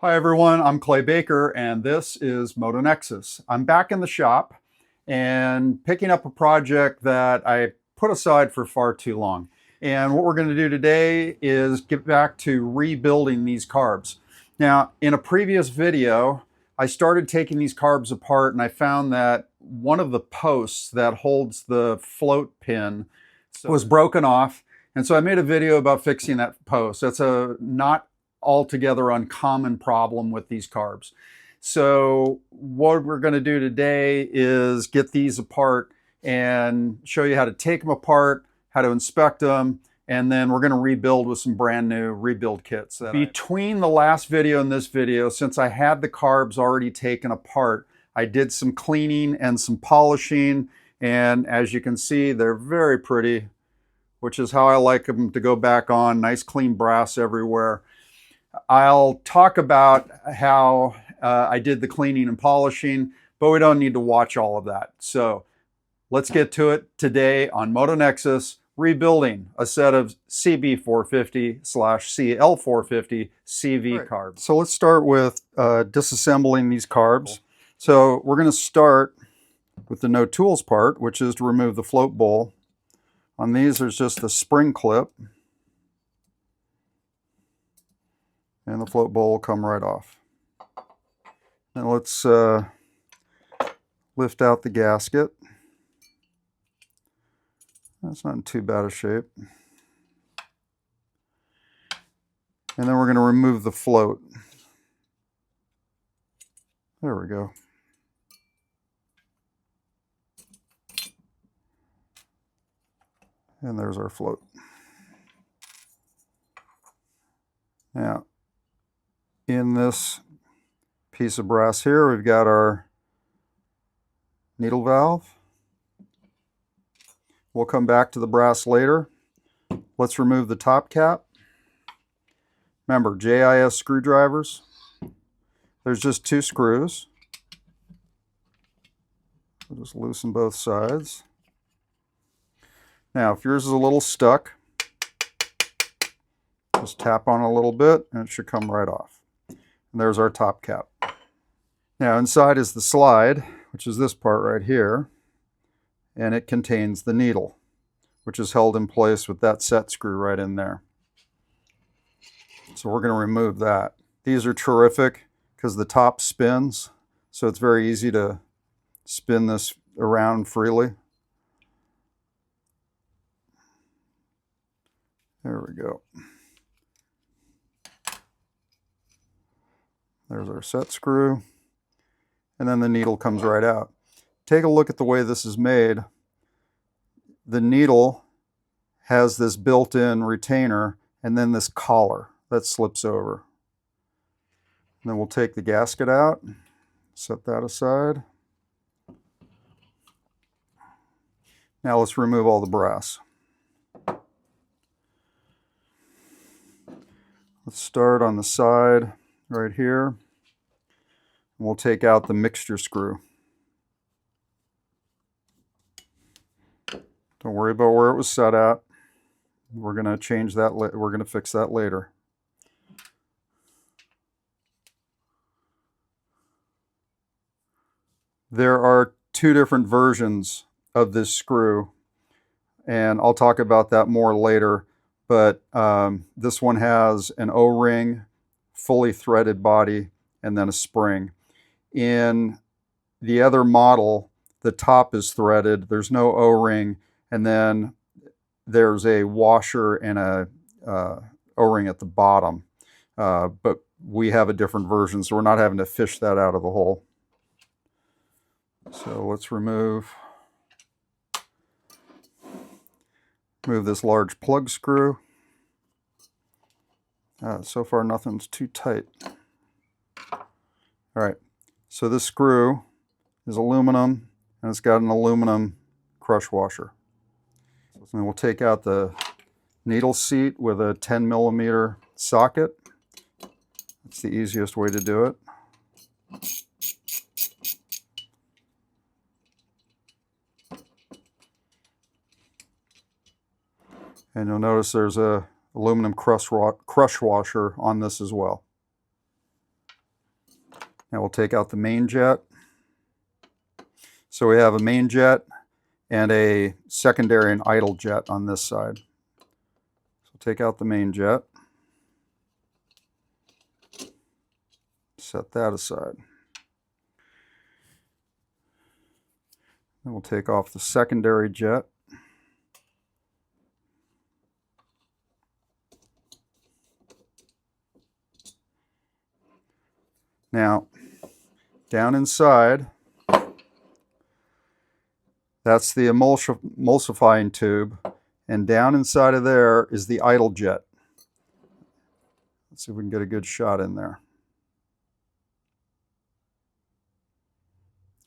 Hi everyone, I'm Clay Baker and this is Moto Nexus. I'm back in the shop and picking up a project that I put aside for far too long. And what we're going to do today is get back to rebuilding these carbs. Now, in a previous video, I started taking these carbs apart and I found that one of the posts that holds the float pin was broken off. And so I made a video about fixing that post. That's a not altogether uncommon problem with these carbs. So what we're going to do today is get these apart and show you how to take them apart, how to inspect them, and then we're going to rebuild with some brand new rebuild kits. Between the last video and this video, since I had the carbs already taken apart, I did some cleaning and some polishing, and as you can see, they're very pretty, which is how I like them to go back on. Nice clean brass everywhere. I'll talk about how I did the cleaning and polishing, but we don't need to watch all of that. So let's get to it today on Moto Nexus, rebuilding a set of CB450/CL450 CV carbs. So let's start with disassembling these carbs. So we're going to start with the no tools part, which is to remove the float bowl. On these, there's just a spring clip, and the float bowl will come right off. Now let's lift out the gasket. That's not in too bad a shape. And then we're going to remove the float. There we go. And there's our float. Now, in this piece of brass here, we've got our needle valve. We'll come back to the brass later. Let's remove the top cap. Remember, JIS screwdrivers. There's just 2 screws. We'll just loosen both sides. Now, if yours is a little stuck, just tap on it a little bit and it should come right off. And there's our top cap. Now inside is the slide, which is this part right here, and it contains the needle, which is held in place with that set screw right in there. So we're going to remove that. These are terrific because the top spins, so it's very easy to spin this around freely. There we go. There's our set screw, and then the needle comes right out. Take a look at the way this is made. The needle has this built-in retainer and then this collar that slips over. And then we'll take the gasket out, set that aside. Now let's remove all the brass. Let's start on the side right here. We'll take out the mixture screw. Don't worry about where it was set at. We're going to change that. We're going to fix that later. There are 2 different versions of this screw, and I'll talk about that more later. But this one has an O-ring, fully threaded body, and then a spring. In the other model, the top is threaded, there's no O-ring, and then there's a washer and a O-ring at the bottom. But we have a different version, so we're not having to fish that out of the hole. So let's remove this large plug screw. So far nothing's too tight. All right, so this screw is aluminum and it's got an aluminum crush washer. And we'll take out the needle seat with a 10mm socket. That's the easiest way to do it. And you'll notice there's a aluminum crush washer on this as well. Now we'll take out the main jet. So we have a main jet and a secondary and idle jet on this side. So take out the main jet. Set that aside. Then we'll take off the secondary jet. Now, down inside, that's the emulsifying tube, and down inside of there is the idle jet. Let's see if we can get a good shot in there.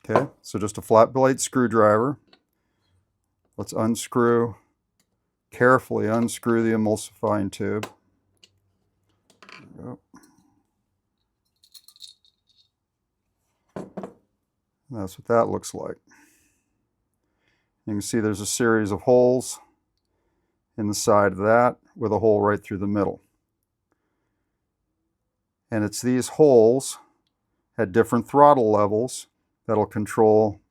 Okay, so just a flat blade screwdriver. Let's carefully unscrew the emulsifying tube. There we go. That's what that looks like. You can see there's a series of holes in the side of that with a hole right through the middle. And it's these holes at different throttle levels that'll control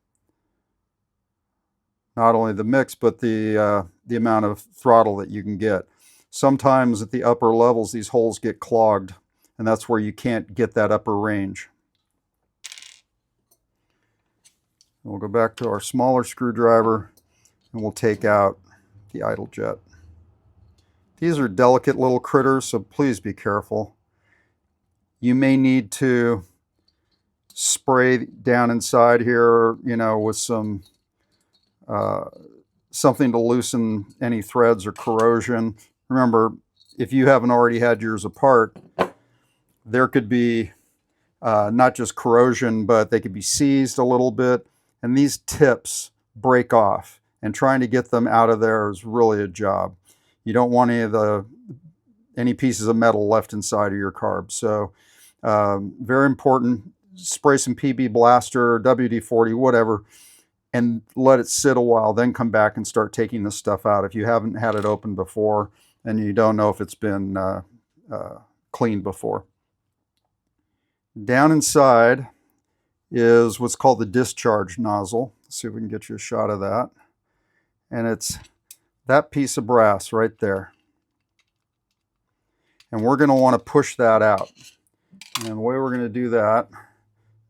not only the mix, but the amount of throttle that you can get. Sometimes at the upper levels, these holes get clogged, and that's where you can't get that upper range. And we'll go back to our smaller screwdriver, and we'll take out the idle jet. These are delicate little critters, so please be careful. You may need to spray down inside here, you know, with some something to loosen any threads or corrosion. Remember, if you haven't already had yours apart, there could be not just corrosion, but they could be seized a little bit, and these tips break off, and trying to get them out of there is really a job. You don't want any pieces of metal left inside of your carb. So very important. Spray some PB Blaster, WD-40, whatever, and let it sit a while, then come back and start taking this stuff out if you haven't had it open before and you don't know if it's been cleaned before. Down inside is what's called the discharge nozzle. Let's see if we can get you a shot of that. And it's that piece of brass right there. And we're going to want to push that out. And the way we're going to do that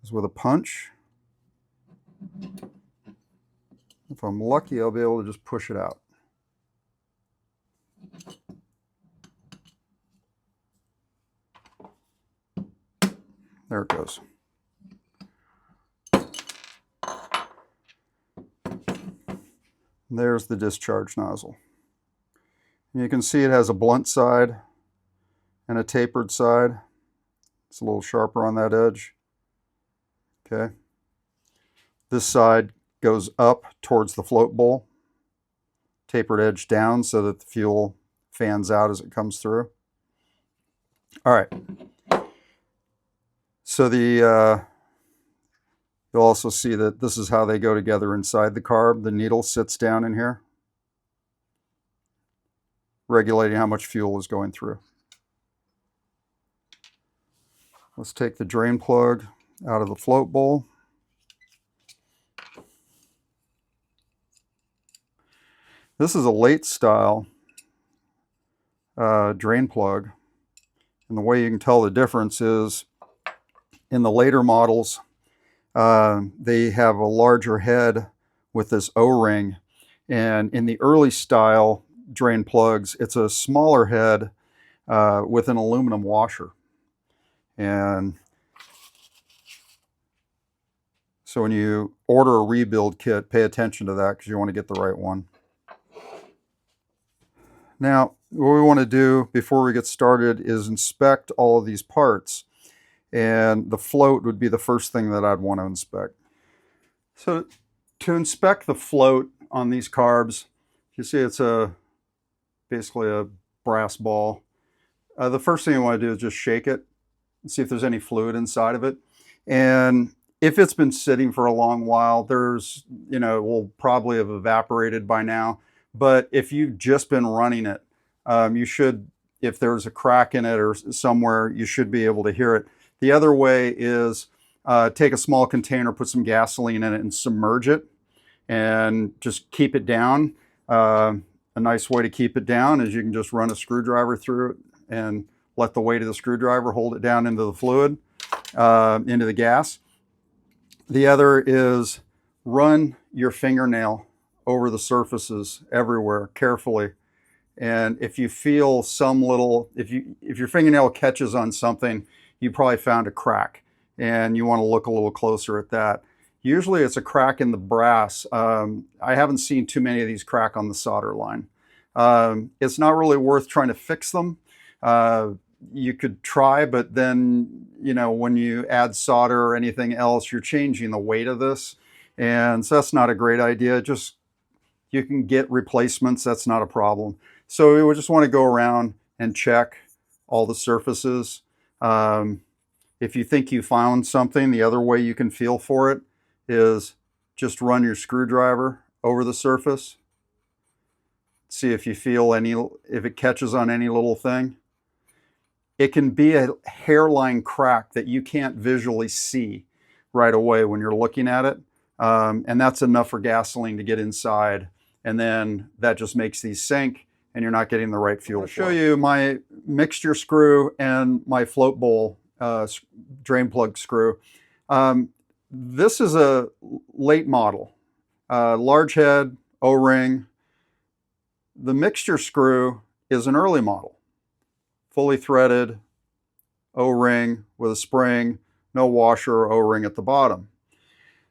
is with a punch. If I'm lucky, I'll be able to just push it out. There it goes. There's the discharge nozzle. And you can see it has a blunt side and a tapered side. It's a little sharper on that edge. Okay. This side goes up towards the float bowl, tapered edge down so that the fuel fans out as it comes through. All right. So you'll also see that this is how they go together inside the carb. The needle sits down in here, regulating how much fuel is going through. Let's take the drain plug out of the float bowl. This is a late style drain plug. And the way you can tell the difference is in the later models, they have a larger head with this O-ring. And in the early style drain plugs, it's a smaller head with an aluminum washer. And so when you order a rebuild kit, pay attention to that because you want to get the right one. Now, what we want to do before we get started is inspect all of these parts. And the float would be the first thing that I'd want to inspect. So to inspect the float on these carbs, you see it's basically a brass ball. The first thing you want to do is just shake it and see if there's any fluid inside of it. And if it's been sitting for a long while, it will probably have evaporated by now. But if you've just been running it, you should, if there's a crack in it or somewhere, you should be able to hear it. The other way is take a small container, put some gasoline in it, and submerge it, and just keep it down. A nice way to keep it down is you can just run a screwdriver through it and let the weight of the screwdriver hold it down into the fluid, into the gas. The other is run your fingernail over the surfaces everywhere carefully. And if you feel some little, if your fingernail catches on something, you probably found a crack, and you want to look a little closer at that. Usually it's a crack in the brass. I haven't seen too many of these crack on the solder line. It's not really worth trying to fix them. You could try, but then, you know, when you add solder or anything else, you're changing the weight of this. And so that's not a great idea. Just, you can get replacements. That's not a problem. So we would just want to go around and check all the surfaces. If you think you found something, the other way you can feel for it is just run your screwdriver over the surface. See if you feel if it catches on any little thing. It can be a hairline crack that you can't visually see right away when you're looking at it. And that's enough for gasoline to get inside. And then that just makes these sink, and you're not getting the right fuel. I'll show you my mixture screw and my float bowl drain plug screw. This is a late model, large head, O-ring. The mixture screw is an early model, fully threaded, O-ring with a spring, no washer or O-ring at the bottom.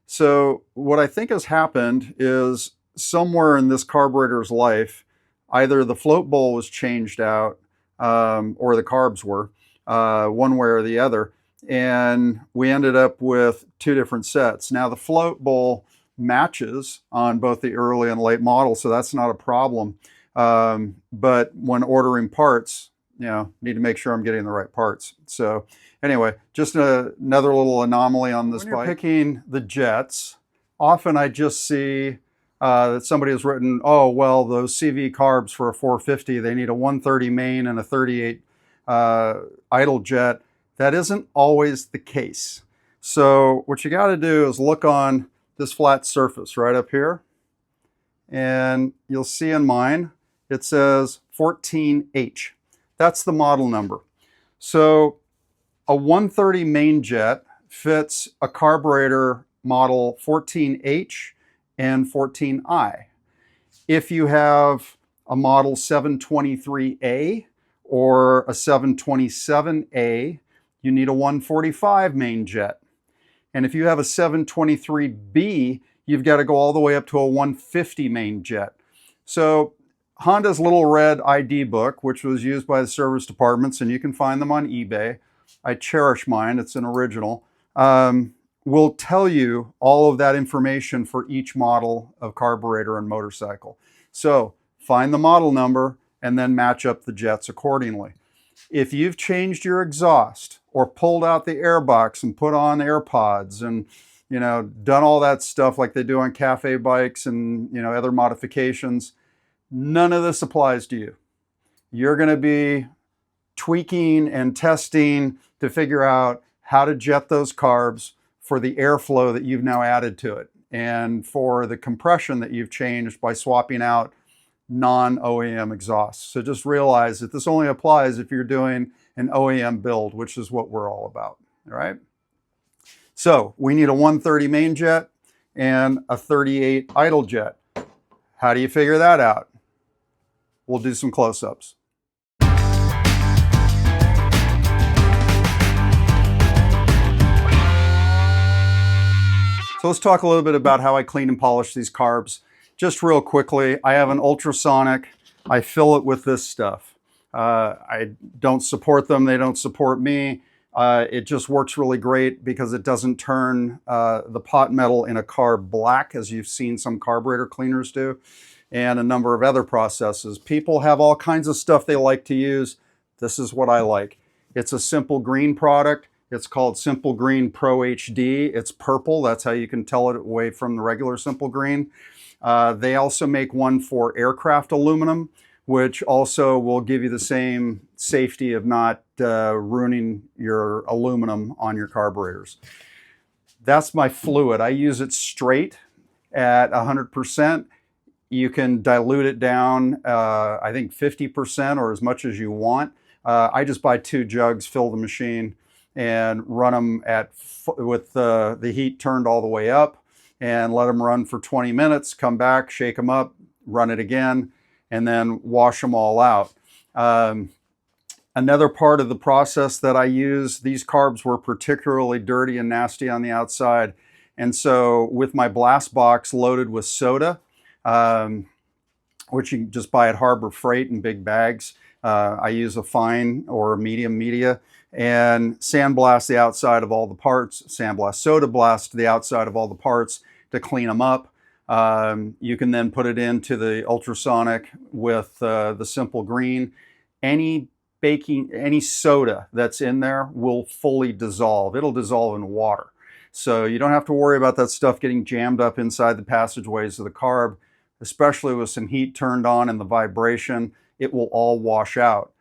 So what I think has happened is somewhere in this carburetor's life, either the float bowl was changed out or the carbs were, one way or the other, and we ended up with two different sets. Now the float bowl matches on both the early and late model, so that's not a problem. But when ordering parts, you know, need to make sure I'm getting the right parts. So anyway, just another little anomaly on this bike. When you're picking the jets, often I just see that somebody has written, oh, well, those CV carbs for a 450, they need a 130 main and a 38 idle jet. That isn't always the case. So what you got to do is look on this flat surface right up here, and you'll see in mine, it says 14H. That's the model number. So a 130 main jet fits a carburetor model 14H and 14I. If you have a model 723A or a 727A, you need a 145 main jet. And if you have a 723B, you've got to go all the way up to a 150 main jet. So Honda's little red ID book, which was used by the service departments, and you can find them on eBay. I cherish mine, it's an original. Will tell you all of that information for each model of carburetor and motorcycle. So find the model number and then match up the jets accordingly. If you've changed your exhaust or pulled out the air box and put on AirPods and, you know, done all that stuff like they do on cafe bikes and, you know, other modifications, none of this applies to you. You're going to be tweaking and testing to figure out how to jet those carbs for the airflow that you've now added to it and for the compression that you've changed by swapping out non-OEM exhausts. So just realize that this only applies if you're doing an OEM build, which is what we're all about, all right? So we need a 130 main jet and a 38 idle jet. How do you figure that out? We'll do some close-ups. So let's talk a little bit about how I clean and polish these carbs. Just real quickly, I have an ultrasonic. I fill it with this stuff. I don't support them. They don't support me. It just works really great because it doesn't turn the pot metal in a carb black, as you've seen some carburetor cleaners do, and a number of other processes. People have all kinds of stuff they like to use. This is what I like. It's a Simple Green product. It's called Simple Green Pro HD. It's purple. That's how you can tell it away from the regular Simple Green. They also make one for aircraft aluminum, which also will give you the same safety of not ruining your aluminum on your carburetors. That's my fluid. I use it straight at 100%. You can dilute it down, I think 50% or as much as you want. I just buy 2 jugs, fill the machine, and run them with the heat turned all the way up, and let them run for 20 minutes, come back, shake them up, run it again, and then wash them all out. Another part of the process that I use, these carbs were particularly dirty and nasty on the outside. And so with my blast box loaded with soda, which you can just buy at Harbor Freight in big bags, I use a fine or a medium media and sandblast the outside of all the parts, sandblast, soda blast the outside of all the parts to clean them up. You can then put it into the ultrasonic with the simple green. Any soda that's in there will fully dissolve. It'll dissolve in water. So you don't have to worry about that stuff getting jammed up inside the passageways of the carb, especially with some heat turned on and the vibration. It will all wash out.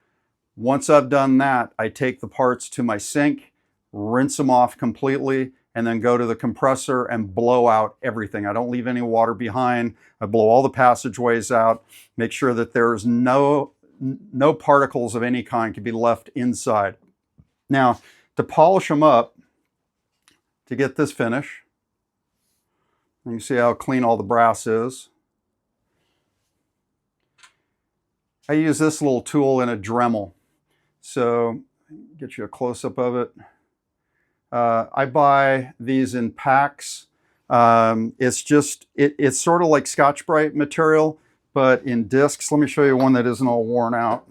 Once I've done that, I take the parts to my sink, rinse them off completely, and then go to the compressor and blow out everything. I don't leave any water behind. I blow all the passageways out, make sure that there's no particles of any kind can be left inside. Now, to polish them up, to get this finish, you can see how clean all the brass is. I use this little tool in a Dremel. So, get you a close-up of it. I buy these in packs. It's sort of like Scotch-Brite material, but in discs. Let me show you one that isn't all worn out.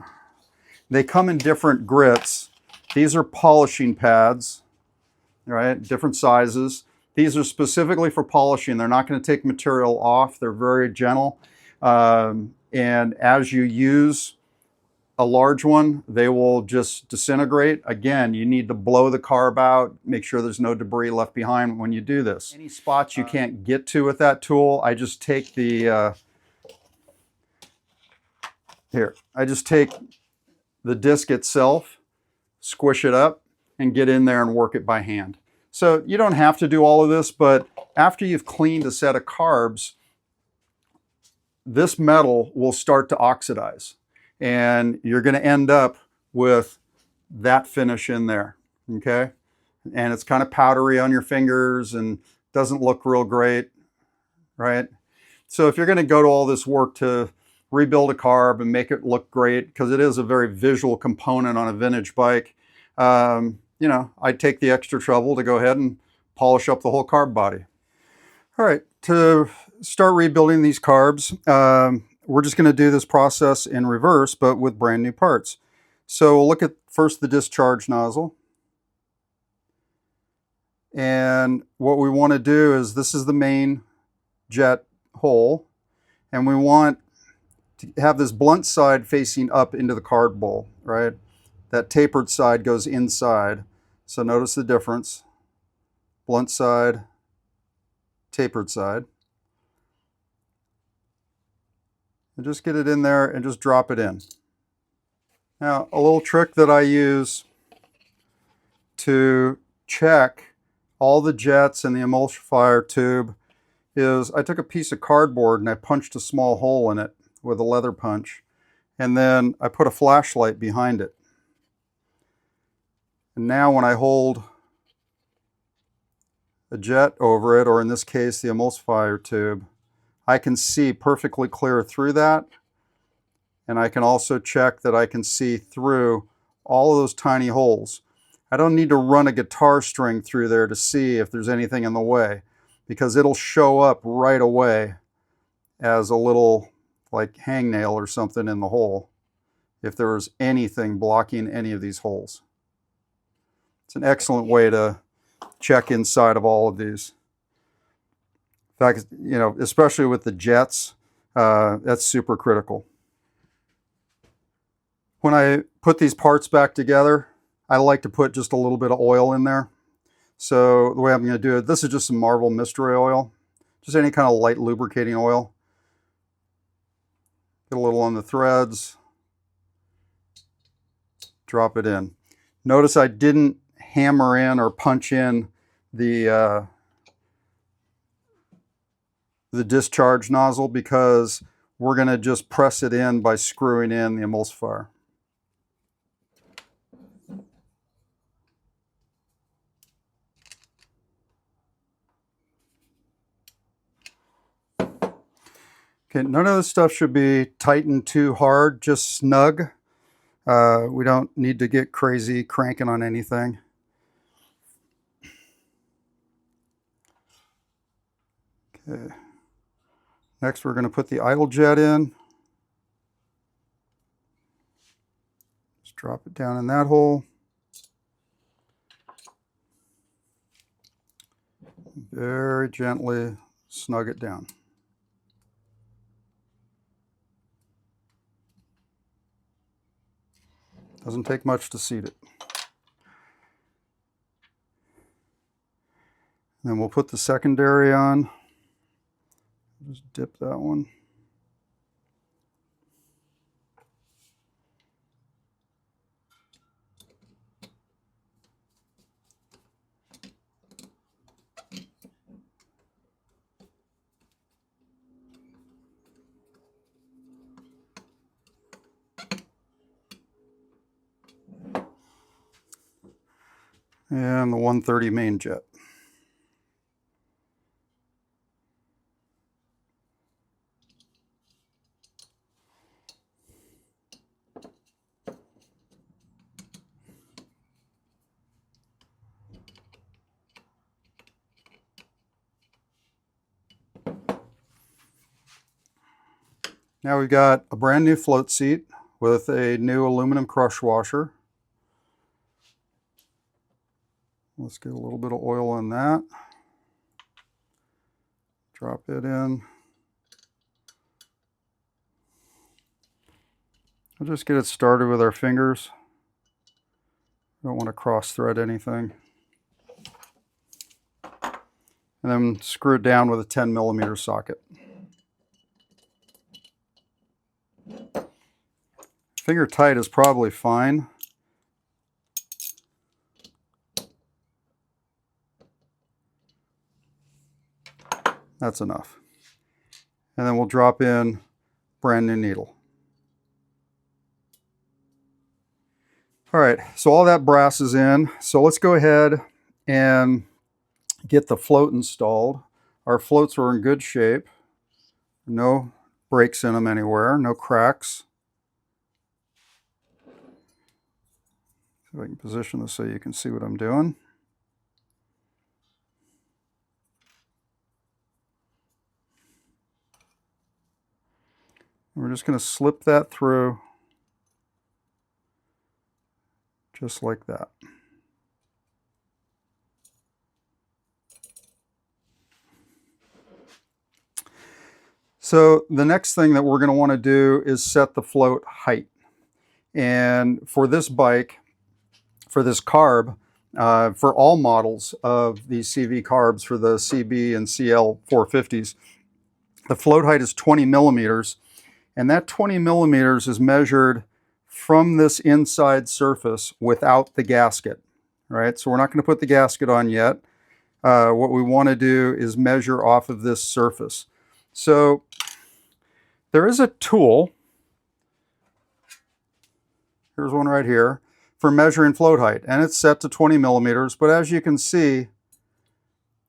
They come in different grits. These are polishing pads, right? Different sizes. These are specifically for polishing. They're not going to take material off. They're very gentle. And as you use a large one, they will just disintegrate. Again, you need to blow the carb out, make sure there's no debris left behind when you do this. Any spots you can't get to with that tool, I just take the disc itself, squish it up, and get in there and work it by hand. So you don't have to do all of this, but after you've cleaned a set of carbs, this metal will start to oxidize, and you're going to end up with that finish in there, okay? And it's kind of powdery on your fingers and doesn't look real great, right? So if you're going to go to all this work to rebuild a carb and make it look great, because it is a very visual component on a vintage bike, you know, I take the extra trouble to go ahead and polish up the whole carb body. All right, to start rebuilding these carbs, we're just going to do this process in reverse, but with brand new parts. So we'll look at first the discharge nozzle. And what we want to do is, this is the main jet hole, and we want to have this blunt side facing up into the carb bowl, right? That tapered side goes inside. So notice the difference. Blunt side, tapered side. And just get it in there and just drop it in. Now, a little trick that I use to check all the jets and the emulsifier tube is, I took a piece of cardboard and I punched a small hole in it with a leather punch, and then I put a flashlight behind it. And now when I hold a jet over it, or in this case the emulsifier tube, I can see perfectly clear through that, and I can also check that I can see through all of those tiny holes. I don't need to run a guitar string through there to see if there's anything in the way, because it'll show up right away as a little like hangnail or something in the hole if there's anything blocking any of these holes. It's an excellent way to check inside of all of these. In fact, you know, especially with the jets, that's super critical. When I put these parts back together, I like to put just a little bit of oil in there. So the way I'm going to do it, this is just some Marvel Mystery oil, just any kind of light lubricating oil. Get a little on the threads, drop it in. Notice I didn't hammer in or punch in the the discharge nozzle because we're going to just press it in by screwing in the emulsifier. Okay, none of this stuff should be tightened too hard, just snug. We don't need to get crazy cranking on anything. Okay. Next, we're going to put the idle jet in. Just drop it down in that hole. Very gently snug it down. Doesn't take much to seat it. Then we'll put the secondary on. Just dip that one. And the 130 main jet. Now we've got a brand new float seat with a new aluminum crush washer. Let's get a little bit of oil in that. Drop it in. We'll just get it started with our fingers. Don't want to cross thread anything. And then screw it down with a 10mm socket. Finger tight is probably fine. That's enough. And then we'll drop in brand new needle. All right, so all that brass is in. So let's go ahead and get the float installed. Our floats are in good shape. No breaks in them anywhere, no cracks. See if I can position this so you can see what I'm doing. We're just going to slip that through just like that. So the next thing that we're going to want to do is set the float height. And for this bike, for this carb, for all models of these CV carbs for the CB and CL450s, the float height is 20mm. And that 20mm is measured from this inside surface without the gasket, right? So we're not going to put the gasket on yet. What we want to do is measure off of this surface. So there is a tool, here's one right here, for measuring float height, and it's set to 20mm, but as you can see,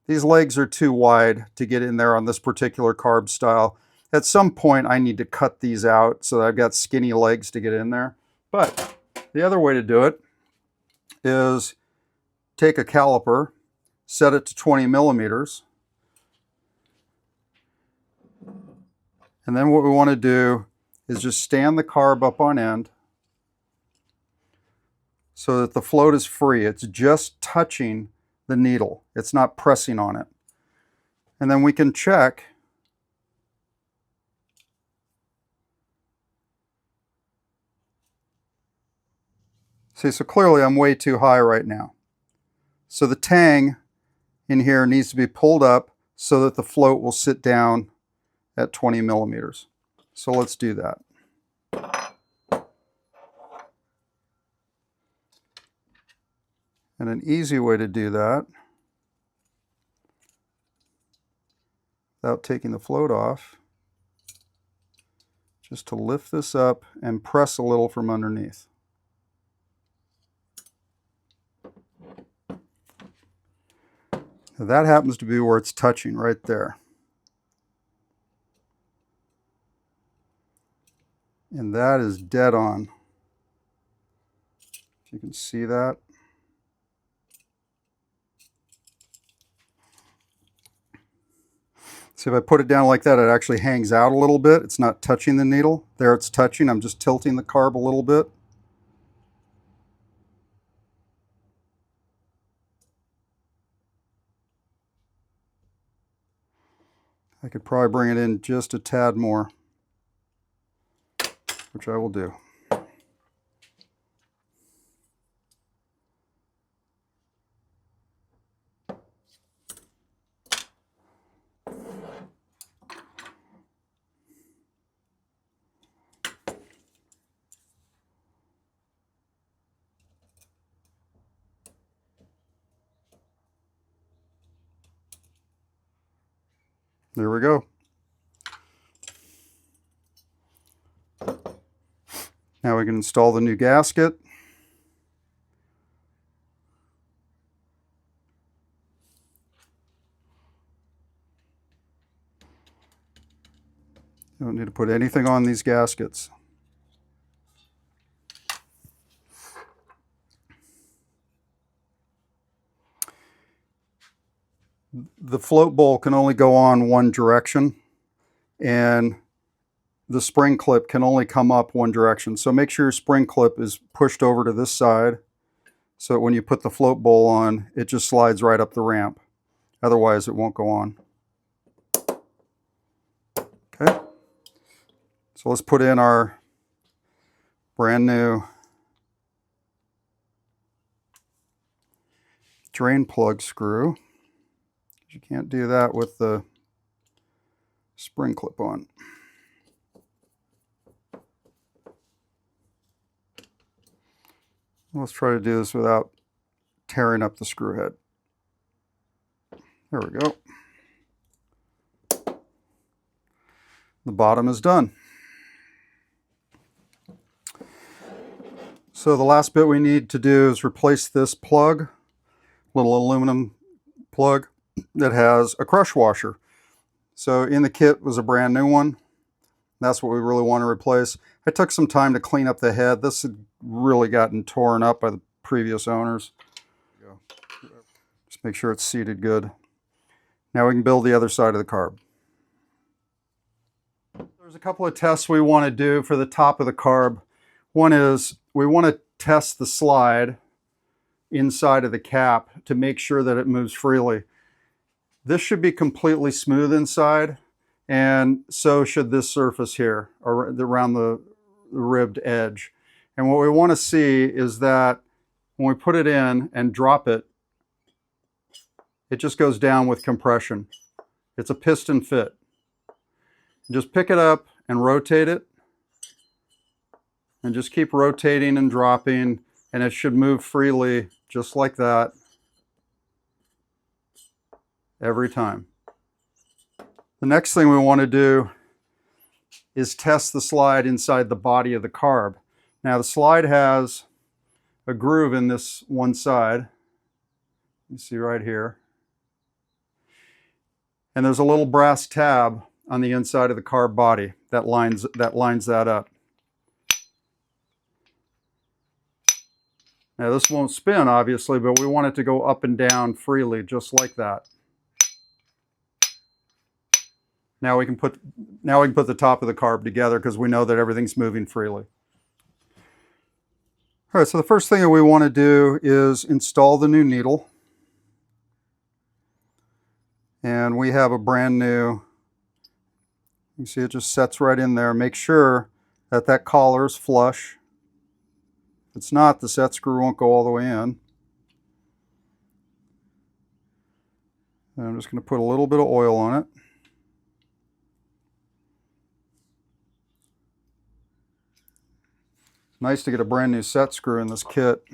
these legs are too wide to get in there on this particular carb style. At some point, I need to cut these out so that I've got skinny legs to get in there. But the other way to do it is take a caliper, set it to 20mm, and then what we want to do is just stand the carb up on end so that the float is free. It's just touching the needle. It's not pressing on it. And then we can check. See, so clearly I'm way too high right now. So the tang in here needs to be pulled up so that the float will sit down at 20mm. So let's do that. And an easy way to do that without taking the float off, just to lift this up and press a little from underneath. Now that happens to be where it's touching right there. And that is dead on. If you can see that. See, if I put it down like that, it actually hangs out a little bit. It's not touching the needle. There it's touching. I'm just tilting the carb a little bit. I could probably bring it in just a tad more, which I will do. There we go. Now we can install the new gasket. You don't need to put anything on these gaskets. The float bowl can only go on one direction, and the spring clip can only come up one direction. So make sure your spring clip is pushed over to this side, so that when you put the float bowl on, it just slides right up the ramp. Otherwise, it won't go on. Okay. So let's put in our brand new drain plug screw. You can't do that with the spring clip on. Let's try to do this without tearing up the screw head. There we go. The bottom is done. So the last bit we need to do is replace this plug, little aluminum plug that has a crush washer. So in the kit was a brand new one. That's what we really want to replace. I took some time to clean up the head. This had really gotten torn up by the previous owners. Just make sure it's seated good. Now we can build the other side of the carb. There's a couple of tests we want to do for the top of the carb. One is we want to test the slide inside of the cap to make sure that it moves freely. This should be completely smooth inside, and so should this surface here around the ribbed edge. And what we want to see is that when we put it in and drop it, it just goes down with compression. It's a piston fit. Just pick it up and rotate it, and just keep rotating and dropping, and it should move freely just like that every time. The next thing we want to do is test the slide inside the body of the carb. Now the slide has a groove in this one side. You see right here. And there's a little brass tab on the inside of the carb body that lines that up. Now this won't spin obviously, but we want it to go up and down freely just like that. Now we can put the top of the carb together because we know that everything's moving freely. All right, so the first thing that we want to do is install the new needle. And we have a brand new, you see it just sets right in there. Make sure that that collar is flush. If it's not, the set screw won't go all the way in. And I'm just going to put a little bit of oil on it. Nice to get a brand new set screw in this kit.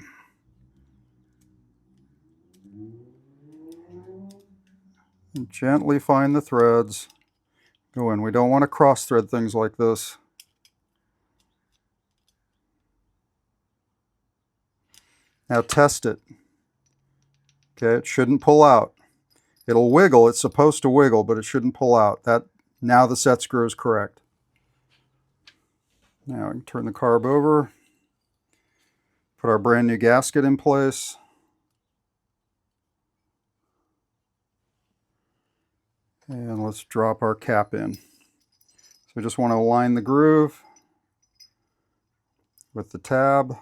And gently find the threads. go in. We don't want to cross thread things like this. Now test it. Okay, it shouldn't pull out. It'll wiggle, it's supposed to wiggle, but it shouldn't pull out. Now the set screw is correct. Now we can turn the carb over, put our brand new gasket in place. And let's drop our cap in. So we just want to align the groove with the tab.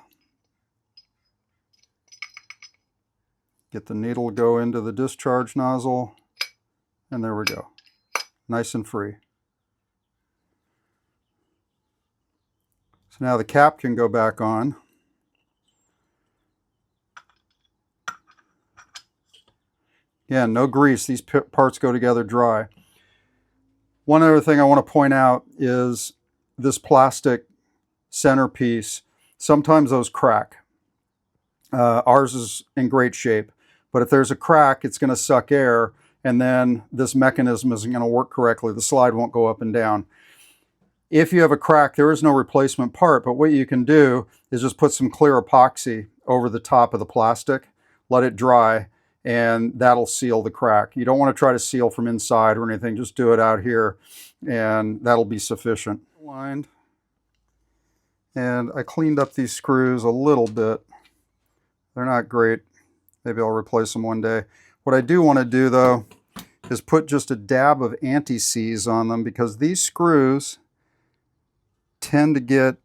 Get the needle to go into the discharge nozzle, and there we go. Nice and free. So now the cap can go back on. Again, no grease. These parts go together dry. One other thing I want to point out is this plastic centerpiece. Sometimes those crack. Ours is in great shape, but if there's a crack, it's going to suck air, and then this mechanism isn't going to work correctly. The slide won't go up and down. If you have a crack, there is no replacement part, but what you can do is just put some clear epoxy over the top of the plastic, let it dry, and that'll seal the crack. You don't want to try to seal from inside or anything, just do it out here, and that'll be sufficient. Lined. And I cleaned up these screws a little bit. They're not great. Maybe I'll replace them one day. What I do want to do though is put just a dab of anti-seize on them, because these screws tend to get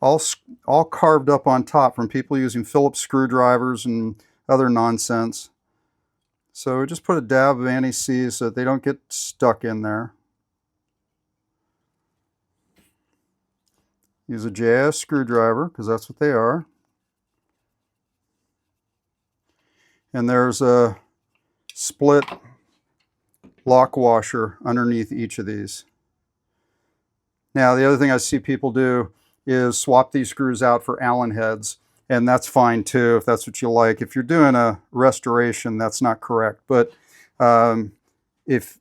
all carved up on top from people using Phillips screwdrivers and other nonsense. So just put a dab of anti-seize so that they don't get stuck in there. Use a JS screwdriver, because that's what they are. And there's a split lock washer underneath each of these. Now, the other thing I see people do is swap these screws out for Allen heads, and that's fine too if that's what you like. If you're doing a restoration, that's not correct. But if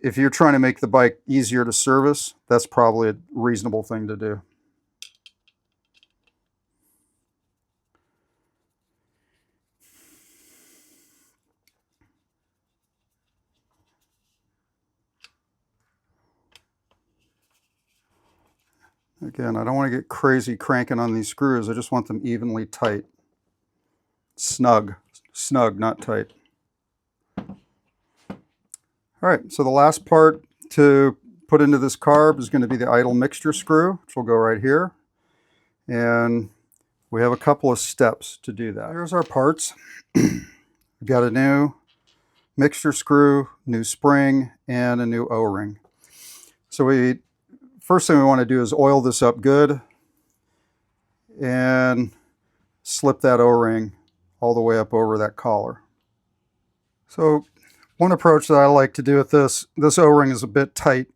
you're trying to make the bike easier to service, that's probably a reasonable thing to do. Again, I don't want to get crazy cranking on these screws. I just want them evenly tight. Snug, not tight. All right, so the last part to put into this carb is going to be the idle mixture screw, which will go right here. And we have a couple of steps to do that. Here's our parts. We've got a new mixture screw, new spring, and a new O-ring. So first thing we want to do is oil this up good and slip that O-ring all the way up over that collar. So one approach that I like to do with this O-ring is a bit tight,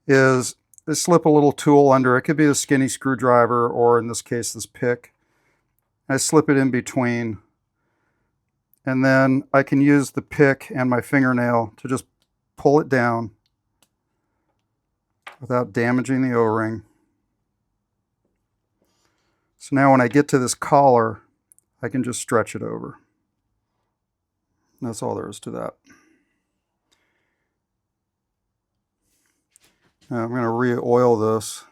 is I slip a little tool under. It could be a skinny screwdriver, or in this case, this pick. I slip it in between, and then I can use the pick and my fingernail to just pull it down without damaging the O-ring. So now when I get to this collar, I can just stretch it over. And that's all there is to that. Now I'm going to re-oil this.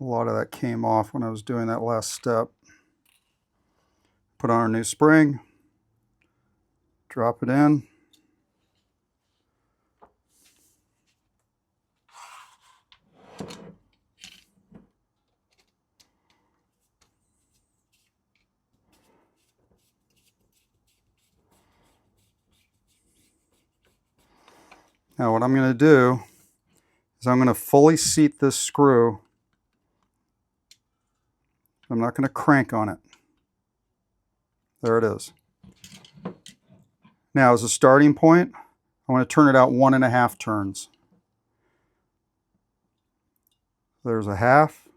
A lot of that came off when I was doing that last step. Put on our new spring, drop it in. Now what I'm going to do is I'm going to fully seat this screw. I'm not going to crank on it. There it is. Now as a starting point, I want to turn it out 1.5 turns. There's a half.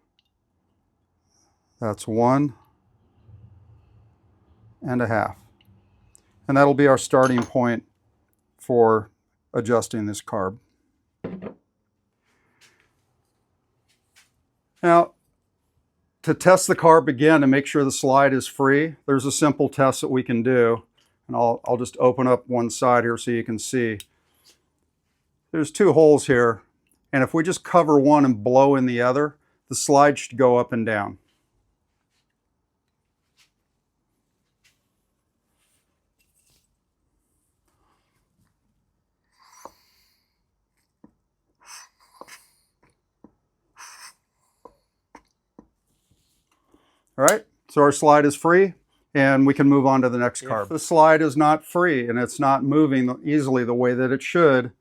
That's 1.5. And that'll be our starting point for adjusting this carb. Now, to test the carb again to make sure the slide is free, there's a simple test that we can do. And I'll just open up one side here so you can see. There's two holes here, and if we just cover one and blow in the other, the slide should go up and down. All right, so our slide is free and we can move on to the next carb. If the slide is not free and it's not moving easily the way that it should,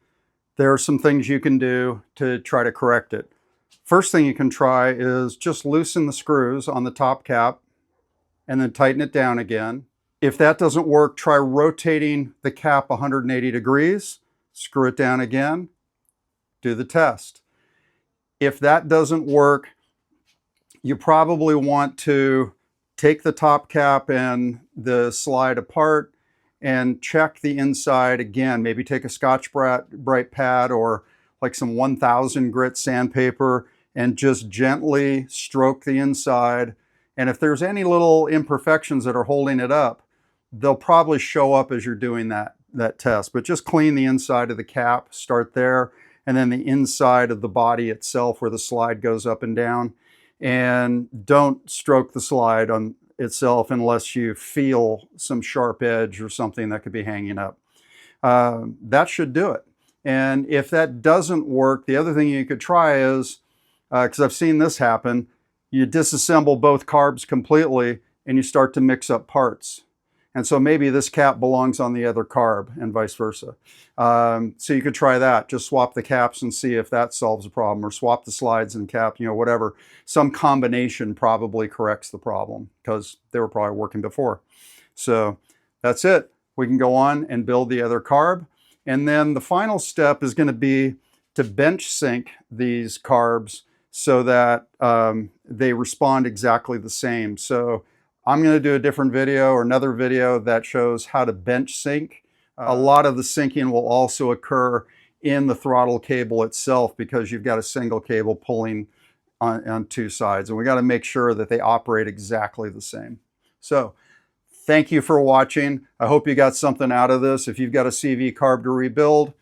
there are some things you can do to try to correct it. First thing you can try is just loosen the screws on the top cap and then tighten it down again. If that doesn't work, try rotating the cap 180 degrees, screw it down again, do the test. If that doesn't work, you probably want to take the top cap and the slide apart and check the inside again. Maybe take a Scotch-Brite pad or like some 1000 grit sandpaper and just gently stroke the inside. And if there's any little imperfections that are holding it up, they'll probably show up as you're doing that test. But just clean the inside of the cap, start there, and then the inside of the body itself where the slide goes up and down. And don't stroke the slide on itself unless you feel some sharp edge or something that could be hanging up. That should do it. And if that doesn't work, the other thing you could try is, because I've seen this happen, you disassemble both carbs completely and you start to mix up parts. And so maybe this cap belongs on the other carb and vice versa. So you could try that. Just swap the caps and see if that solves the problem, or swap the slides and cap, whatever. Some combination probably corrects the problem because they were probably working before. So that's it. We can go on and build the other carb. And then the final step is going to be to bench sync these carbs so that they respond exactly the same. So I'm going to do a different video or another video that shows how to bench sync. A lot of the syncing will also occur in the throttle cable itself because you've got a single cable pulling on two sides, and we got to make sure that they operate exactly the same. So thank you for watching. I hope you got something out of this. If you've got a CV carb to rebuild,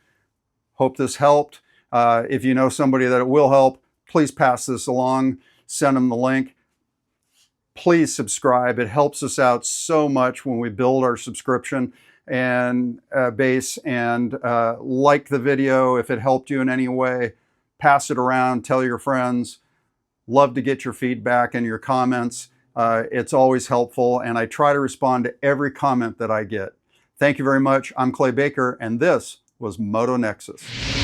hope this helped. If you know somebody that it will help, please pass this along, send them the link. Please subscribe. It helps us out so much when we build our subscription and base. And like the video if it helped you in any way. Pass it around. Tell your friends. Love to get your feedback and your comments. It's always helpful, and I try to respond to every comment that I get. Thank you very much. I'm Clay Baker, and this was Moto Nexus.